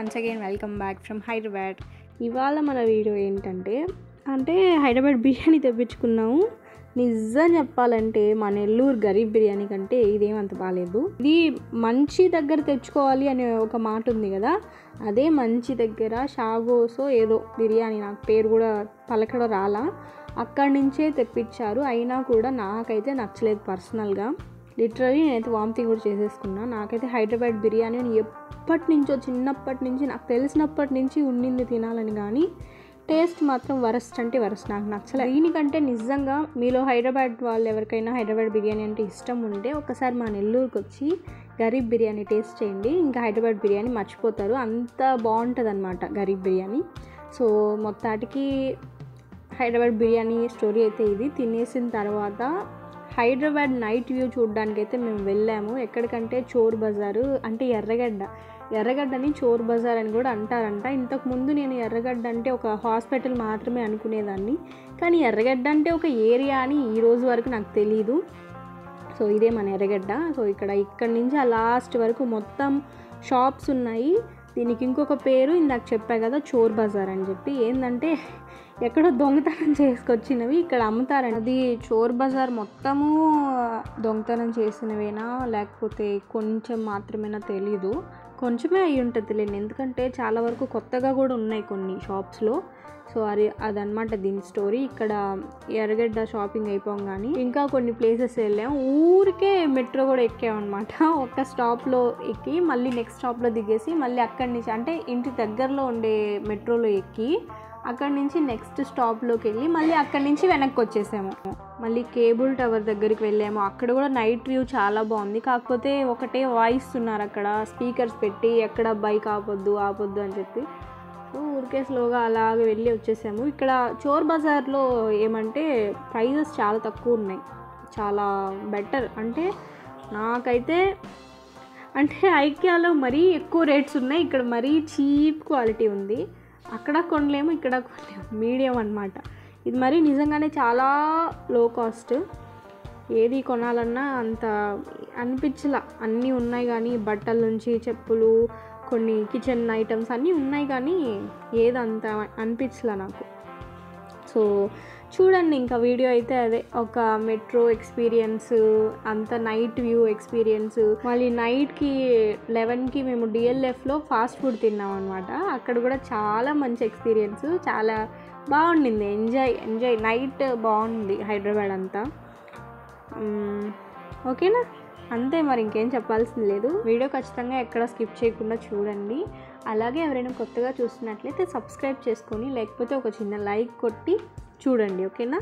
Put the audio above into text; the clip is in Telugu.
Once again welcome back from Hyderabad. ఇవాళ మన వీడియో ఏంటంటే హైదరాబాద్ బిర్యానీ తెప్పించుకున్నాము. నిజం చెప్పాలంటే మా నెల్లూరు గరీబ్ బిర్యానీ కంటే ఇదేమంత బాగాలేదు. ఇది మంచి దగ్గర తెచ్చుకోవాలి అనే ఒక మాట ఉంది కదా, అదే మంచి దగ్గర షాగోసో ఏదో బిర్యానీ, నాకు పేరు కూడా పలకడం రాలా, అక్కడి నుంచే తెప్పించారు. అయినా కూడా నాకైతే నచ్చలేదు పర్సనల్గా. లిటరలీ నేనైతే వామిటింగ్ కూడా చేసేసుకున్నా. నాకైతే హైదరాబాద్ బిర్యానీ ఎప్పటి నుంచో, చిన్నప్పటి నుంచి, నాకు తెలిసినప్పటి నుంచి ఉండింది తినాలని, కానీ టేస్ట్ మాత్రం వరస్ట్ అంటే వరస్ట్, నాకు నచ్చలేదు. దీనికంటే నిజంగా మీలో హైదరాబాద్ వాళ్ళు ఎవరికైనా హైదరాబాద్ బిర్యానీ అంటే ఇష్టం ఉంటే ఒకసారి మా నెల్లూరుకి వచ్చి గరీబ్ బిర్యానీ టేస్ట్ చేయండి. ఇంకా హైదరాబాద్ బిర్యానీ మర్చిపోతారు, అంత బాగుంటుంది అనమాట గరీబ్ బిర్యానీ. సో మొత్తానికి హైదరాబాద్ బిర్యానీ స్టోరీ అయితే ఇది. తినేసిన తర్వాత హైదరాబాద్ నైట్ వ్యూ చూడడానికి అయితే మేము వెళ్ళాము. ఎక్కడికంటే చోర్ బజారు, అంటే ఎర్రగడ్డని చోర్ బజార్ అని కూడా అంటారంట. ఇంతకుముందు నేను ఎర్రగడ్డ అంటే ఒక హాస్పిటల్ మాత్రమే అనుకునేదాన్ని, కానీ ఎర్రగడ్డ అంటే ఒక ఏరియా అని ఈ రోజు వరకు నాకు తెలీదు. సో ఇదే మన ఎర్రగడ్డ. సో ఇక్కడి నుంచి ఆ లాస్ట్ వరకు మొత్తం షాప్స్ ఉన్నాయి. దీనికి ఇంకొక పేరు ఇందాక చెప్పా కదా, చోర్ బజార్ అని చెప్పి. ఏంటంటే ఎక్కడో దొంగతనం చేసుకొచ్చినవి ఇక్కడ అమ్ముతారండి. అది చోర్ బజార్ మొత్తము దొంగతనం చేసినవేనా లేకపోతే కొంచెం మాత్రమేనా తెలీదు, కొంచెమే అయి ఉంటుందిలేండి, ఎందుకంటే చాలా వరకు కొత్తగా కూడా ఉన్నాయి కొన్ని షాప్స్లో. సో అదనమాట దీని స్టోరీ. ఇక్కడ ఎర్రగడ్డ షాపింగ్ అయిపోగానే ఇంకా కొన్ని ప్లేసెస్ వెళ్ళాం. ఊరికే మెట్రో కూడా ఎక్కామన్నమాట. ఒక స్టాప్లో ఎక్కి మళ్ళీ నెక్స్ట్ స్టాప్లో దిగేసి మళ్ళీ అక్కడి నుంచి, అంటే ఇంటి దగ్గరలో ఉండే మెట్రోలో ఎక్కి అక్కడి నుంచి నెక్స్ట్ స్టాప్లోకి వెళ్ళి మళ్ళీ అక్కడి నుంచి వెనక్కి వచ్చేసాము. మళ్ళీ కేబుల్ టవర్ దగ్గరికి వెళ్ళాము. అక్కడ కూడా నైట్ వ్యూ చాలా బాగుంది. కాకపోతే ఒకటే వాయిస్ ఉన్నారు అక్కడ, స్పీకర్స్ పెట్టి ఎక్కడ బైక్ ఆపొద్దు అని చెప్పి. ఊరికే స్లోగా అలాగే వెళ్ళి వచ్చేసాము. ఇక్కడ చోర్ బజార్లో ఏమంటే ప్రైజెస్ చాలా తక్కువ ఉన్నాయి, చాలా బెటర్. అంటే నాకైతే అంటే ఐక్యాలో మరీ ఎక్కువ రేట్స్ ఉన్నాయి, ఇక్కడ మరీ చీప్ క్వాలిటీ ఉంది. అక్కడ కొనలేము, ఇక్కడ కొనలేము, మీడియం అనమాట. ఇది మరీ నిజంగానే చాలా లో కాస్ట్. ఏది కొనాలన్నా అంత అనిపించలా. అన్నీ ఉన్నాయి కానీ బట్టల నుంచి చెప్పులు, కొన్ని కిచెన్ ఐటమ్స్ అన్నీ ఉన్నాయి కానీ ఏదంత అనిపించలా నాకు. సో చూడండి, ఇంకా వీడియో అయితే అదే ఒక మెట్రో ఎక్స్పీరియన్స్, అంత నైట్ వ్యూ ఎక్స్పీరియన్స్. మళ్ళీ నైట్కి 11కి మేము డిఎల్ఎఫ్లో ఫాస్ట్ ఫుడ్ తిన్నాం అనమాట. అక్కడ కూడా చాలా మంచి ఎక్స్పీరియన్స్, చాలా బాగుండింది. ఎంజాయ్ నైట్ బాగుంది హైదరాబాద్ అంతా. ఓకేనా, అంతే, మరి ఇంకేం చెప్పాల్సింది లేదు. వీడియో ఖచ్చితంగా ఎక్కడ స్కిప్ చేయకుండా చూడండి. అలాగే ఎవరైనా కొత్తగా చూస్తున్నట్లయితే సబ్స్క్రైబ్ చేసుకొని, లేకపోతే ఒక చిన్న లైక్ కొట్టి చూడండి. ఓకేనా.